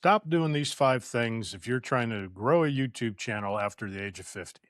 Stop doing these 5 things if you're trying to grow a YouTube channel after the age of 50.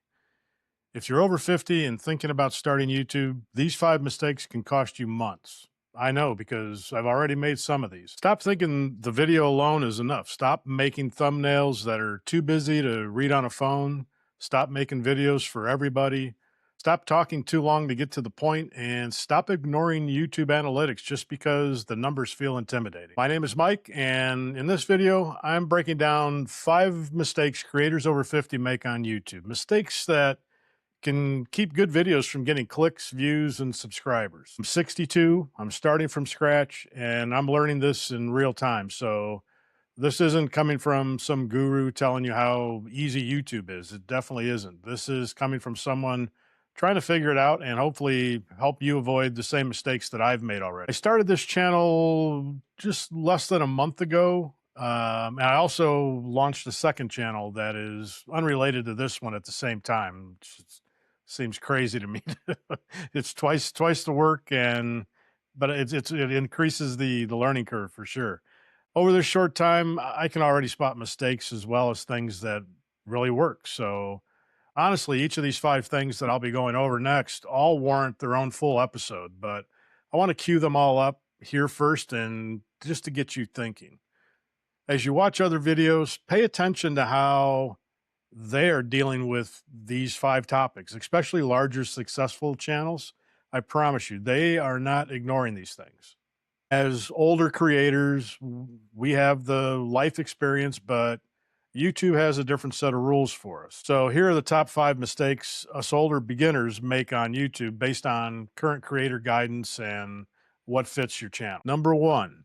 If you're over 50 and thinking about starting YouTube, these 5 mistakes can cost you months. I know because I've already made some of these. Stop thinking the video alone is enough. Stop making thumbnails that are too busy to read on a phone. Stop making videos for everybody. Stop talking too long to get to the point and stop ignoring YouTube analytics just because the numbers feel intimidating. My name is Mike, and in this video, I'm breaking down 5 mistakes creators over 50 make on YouTube. Mistakes that can keep good videos from getting clicks, views, and subscribers. I'm 62, I'm starting from scratch, and I'm learning this in real time. So this isn't coming from some guru telling you how easy YouTube is. It definitely isn't. This is coming from someone trying to figure it out and hopefully help you avoid the same mistakes that I've made already. I started this channel just less than a month ago. And I also launched a second channel that is unrelated to this one at the same time. Seems crazy to me. It's twice the work, and but it increases the learning curve for sure. Over this short time, I can already spot mistakes as well as things that really work. So honestly, each of these 5 things that I'll be going over next all warrant their own full episode, but I want to cue them all up here first and just to get you thinking. As you watch other videos, pay attention to how they are dealing with these 5 topics, especially larger, successful channels. I promise you, they are not ignoring these things. As older creators, we have the life experience, but YouTube has a different set of rules for us. So here are the top 5 mistakes us older beginners make on YouTube based on current creator guidance and what fits your channel. Number 1,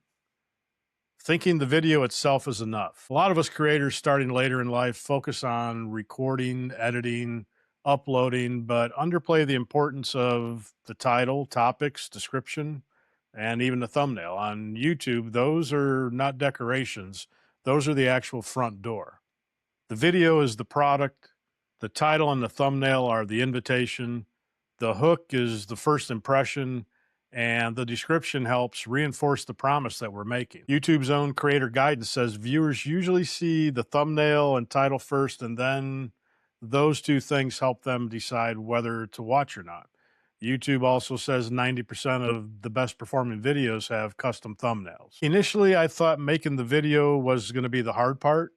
thinking the video itself is enough. A lot of us creators starting later in life focus on recording, editing, uploading, but underplay the importance of the title, topics, description, and even the thumbnail. On YouTube, those are not decorations, those are the actual front door. The video is the product, the title and the thumbnail are the invitation, the hook is the first impression, and the description helps reinforce the promise that we're making. YouTube's own creator guidance says viewers usually see the thumbnail and title first, and then those 2 things help them decide whether to watch or not. YouTube also says 90% of the best performing videos have custom thumbnails. Initially, I thought making the video was going to be the hard part.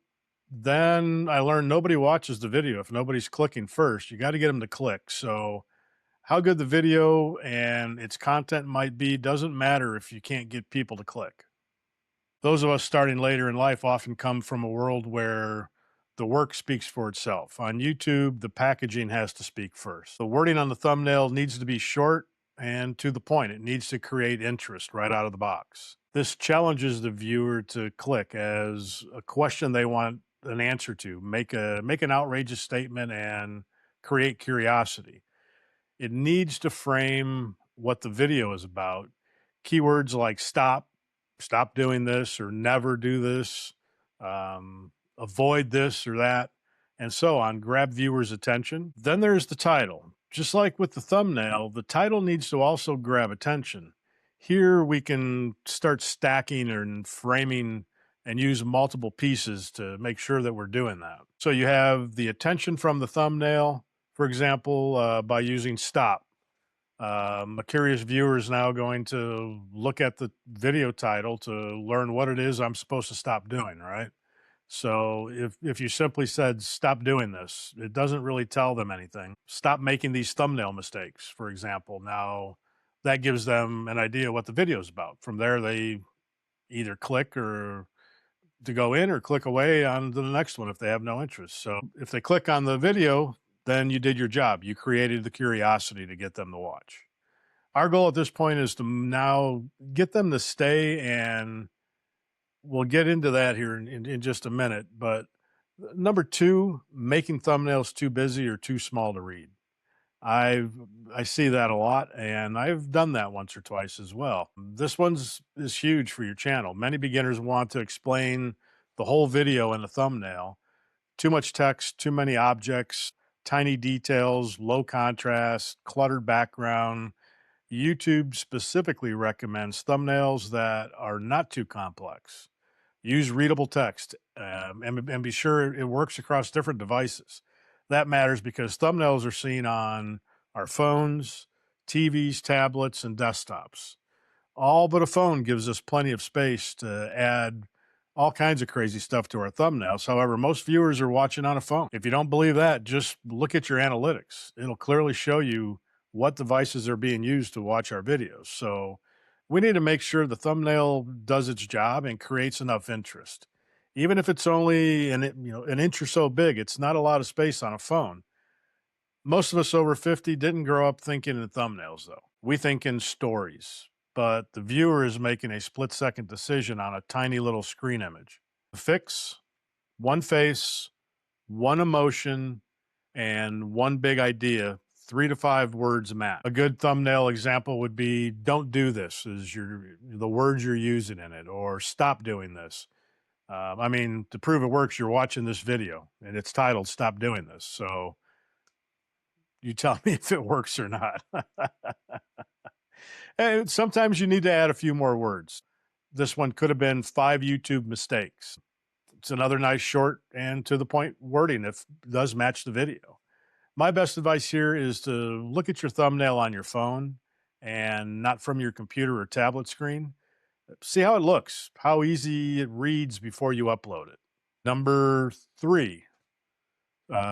Then I learned nobody watches the video if nobody's clicking first. You got to get them to click. So, how good the video and its content might be doesn't matter if you can't get people to click. Those of us starting later in life often come from a world where the work speaks for itself. On YouTube, the packaging has to speak first. The wording on the thumbnail needs to be short and to the point. It needs to create interest right out of the box. This challenges the viewer to click as a question they want an answer to. Make an outrageous statement and create curiosity. It needs to frame what the video is about. Keywords like stop doing this, or never do this, avoid this or that, and so on, grab viewers' attention. Then there's the title. Just like with the thumbnail, the title needs to also grab attention. Here we can start stacking and framing and use multiple pieces to make sure that we're doing that. So you have the attention from the thumbnail, for example, by using stop. A curious viewer is now going to look at the video title to learn what it is I'm supposed to stop doing, right? So if you simply said stop doing this, it doesn't really tell them anything. Stop making these thumbnail mistakes, for example. Now that gives them an idea what the video is about. From there, they either click or to go in or click away on to the next one if they have no interest. So if they click on the video, then you did your job. You created the curiosity to get them to watch. Our goal at this point is to now get them to stay, and we'll get into that here in just a minute. But number 2, making thumbnails too busy or too small to read. I see that a lot, and I've done that once or twice as well. This one's is huge for your channel. Many beginners want to explain the whole video in a thumbnail. Too much text, too many objects, tiny details, low contrast, cluttered background. YouTube specifically recommends thumbnails that are not too complex. Use readable text, and be sure it works across different devices. That matters because thumbnails are seen on our phones, TVs, tablets, and desktops. All but a phone gives us plenty of space to add all kinds of crazy stuff to our thumbnails. However, most viewers are watching on a phone. If you don't believe that, just look at your analytics. It'll clearly show you what devices are being used to watch our videos. So we need to make sure the thumbnail does its job and creates enough interest. Even if it's only an inch or so big, it's not a lot of space on a phone. Most of us over 50 didn't grow up thinking in thumbnails, though. We think in stories, but the viewer is making a split second decision on a tiny little screen image. The fix: one face, one emotion, and one big idea, 3 to 5 words max. A good thumbnail example would be "Don't do this" is the words you're using in it, or "Stop doing this." To prove it works, you're watching this video and it's titled "Stop Doing This." So you tell me if it works or not. And sometimes you need to add a few more words. This one could have been 5 YouTube mistakes. It's another nice, short, and to the point wording if it does match the video. My best advice here is to look at your thumbnail on your phone and not from your computer or tablet screen. See how it looks, how easy it reads before you upload it. Number 3,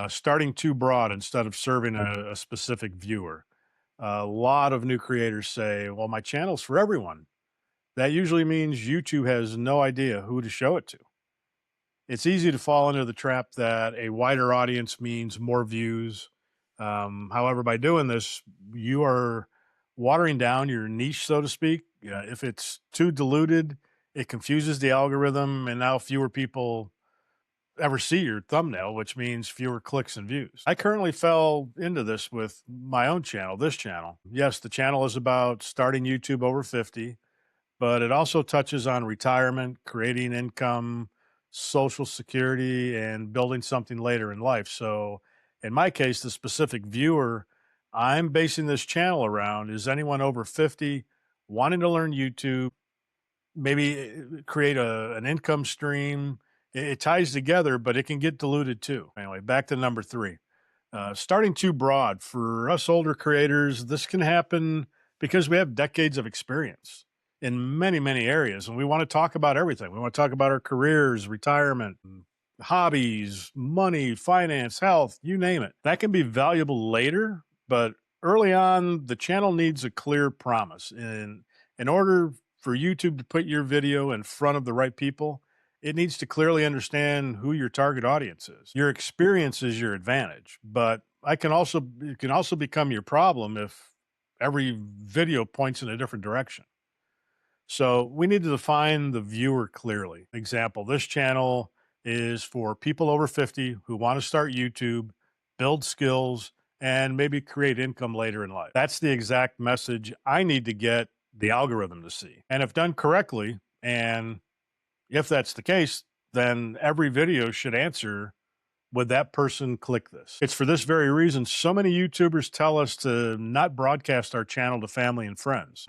starting too broad instead of serving a specific viewer. A lot of new creators say, well, my channel's for everyone. That usually means YouTube has no idea who to show it to. It's easy to fall into the trap that a wider audience means more views. However, by doing this, you are watering down your niche, so to speak. If it's too diluted, it confuses the algorithm, and now fewer people ever see your thumbnail, which means fewer clicks and views. I currently fell into this with my own channel, this channel. Yes, the channel is about starting YouTube over 50, but it also touches on retirement, creating income, social security, and building something later in life. So, in my case, the specific viewer I'm basing this channel around is anyone over 50 wanting to learn YouTube, maybe create an income stream. It ties together, but it can get diluted too. Anyway, back to number 3. Starting too broad. For us older creators, this can happen because we have decades of experience in many, many areas, and we want to talk about everything. We want to talk about our careers, retirement, hobbies, money, finance, health, you name it. That can be valuable later, but early on, the channel needs a clear promise. In order for YouTube to put your video in front of the right people, it needs to clearly understand who your target audience is. Your experience is your advantage, but it can also become your problem if every video points in a different direction. So we need to define the viewer clearly. Example, this channel is for people over 50 who want to start YouTube, build skills, and maybe create income later in life. That's the exact message I need to get the algorithm to see. And if done correctly, and if that's the case, then every video should answer, would that person click this? It's for this very reason so many YouTubers tell us to not broadcast our channel to family and friends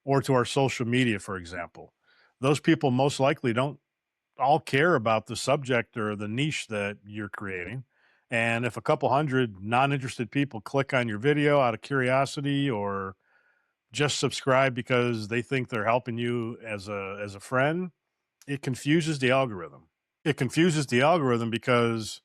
or to our social media, for example. Those people most likely don't all care about the subject or the niche that you're creating. And if a couple hundred non interested people click on your video out of curiosity or just subscribe because they think they're helping you as a friend, it confuses the algorithm. It confuses the algorithm because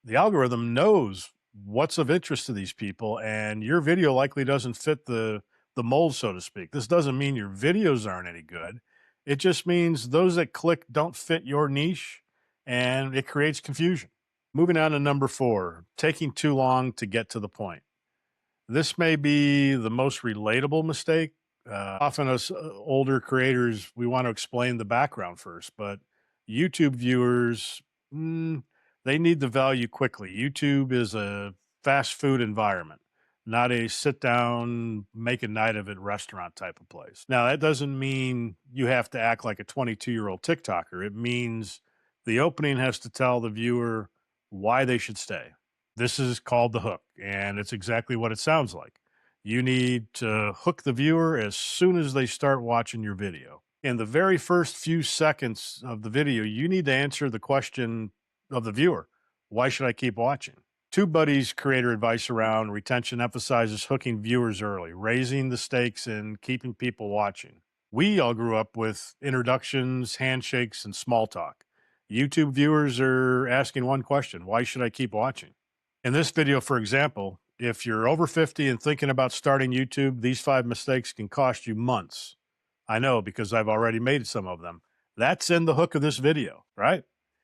the algorithm knows what's of interest to these people, and your video likely doesn't fit the mold, so to speak. This doesn't mean your videos aren't any good. It just means those that click don't fit your niche, and it creates confusion. Moving on to number 4, taking too long to get to the point. This may be the most relatable mistake. Often, us older creators, we want to explain the background first, but YouTube viewers, they need the value quickly. YouTube is a fast food environment, not a sit down, make a night of it restaurant type of place. Now, that doesn't mean you have to act like a 22-year-old TikToker. It means the opening has to tell the viewer why they should stay. This is called the hook, and it's exactly what it sounds like. You need to hook the viewer as soon as they start watching your video. In the very first few seconds of the video, you need to answer the question of the viewer: why should I keep watching? TubeBuddy's creator advice around retention emphasizes hooking viewers early, raising the stakes, and keeping people watching. We all grew up with introductions, handshakes, and small talk. YouTube viewers are asking one question: why should I keep watching? In this video, for example, if you're over 50 and thinking about starting YouTube, these 5 mistakes can cost you months. I know because I've already made some of them. That's in the hook of this video, right?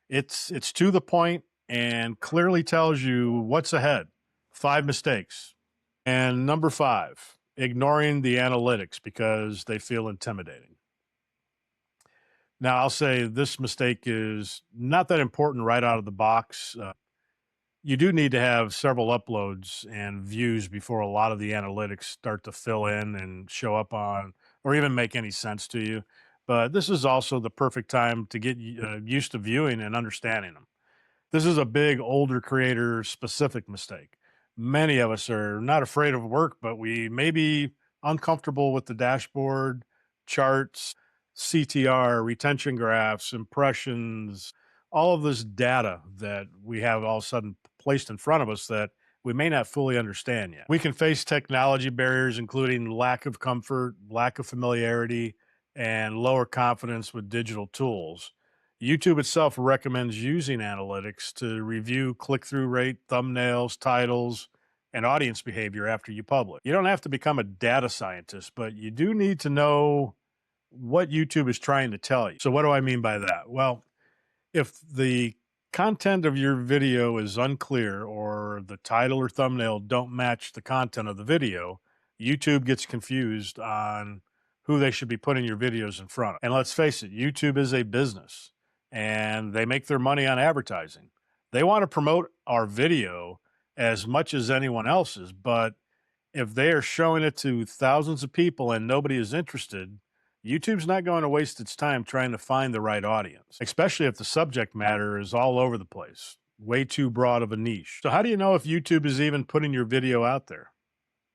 It's to the point and clearly tells you what's ahead. 5 mistakes. And number 5, ignoring the analytics because they feel intimidating. Now, I'll say this mistake is not that important right out of the box. You do need to have several uploads and views before a lot of the analytics start to fill in and show up on or even make any sense to you. But this is also the perfect time to get used to viewing and understanding them. This is a big older creator specific mistake. Many of us are not afraid of work, but we may be uncomfortable with the dashboard, charts, CTR, retention graphs, impressions, all of this data that we have all of a sudden placed in front of us that we may not fully understand yet. We can face technology barriers, including lack of comfort, lack of familiarity, and lower confidence with digital tools. YouTube itself recommends using analytics to review click through rate, thumbnails, titles, and audience behavior after you publish. You don't have to become a data scientist, but you do need to know what YouTube is trying to tell you. So, what do I mean by that? Well, if the content of your video is unclear or the title or thumbnail don't match the content of the video, YouTube gets confused on who they should be putting your videos in front of. And let's face it, YouTube is a business and they make their money on advertising. They want to promote our video as much as anyone else's, but if they are showing it to thousands of people and nobody is interested, YouTube's not going to waste its time trying to find the right audience, especially if the subject matter is all over the place, way too broad of a niche. So, how do you know if YouTube is even putting your video out there?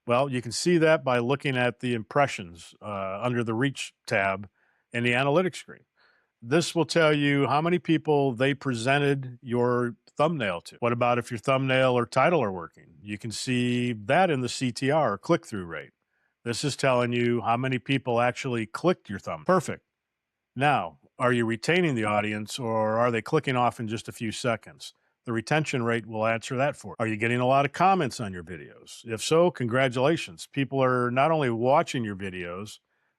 Well, you can see that by looking at the impressions under the Reach tab in the analytics screen. This will tell you how many people they presented your thumbnail to. What about if your thumbnail or title are working? You can see that in the CTR, click through rate. This is telling you how many people actually clicked your thumbnail. Perfect. Now, are you retaining the audience or are they clicking off in just a few seconds? The retention rate will answer that for you. Are you getting a lot of comments on your videos? If so, congratulations. People are not only watching your videos,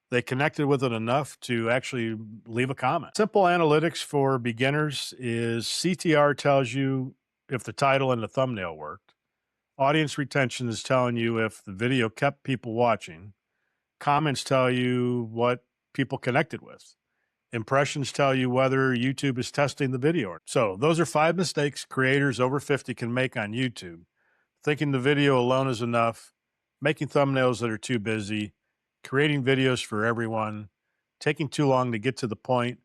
they connected with it enough to actually leave a comment. Simple analytics for beginners is CTR tells you if the title and the thumbnail worked. Audience retention is telling you if the video kept people watching. Comments tell you what people connected with. Impressions tell you whether YouTube is testing the video. So, those are 5 mistakes creators over 50 can make on YouTube. Thinking the video alone is enough, making thumbnails that are too busy, creating videos for everyone, taking too long to get to the point,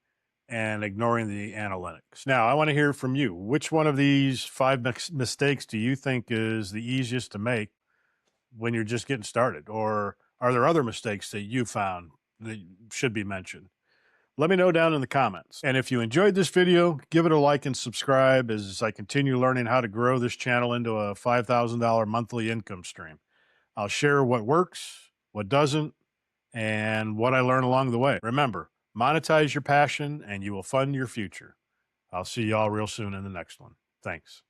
and ignoring the analytics. Now, I want to hear from you. Which one of these 5 mistakes do you think is the easiest to make when you're just getting started? Or are there other mistakes that you found that should be mentioned? Let me know down in the comments. And if you enjoyed this video, give it a like and subscribe as I continue learning how to grow this channel into a $5,000 monthly income stream. I'll share what works, what doesn't, and what I learn along the way. Remember, monetize your passion and you will fund your future. I'll see y'all real soon in the next one. Thanks.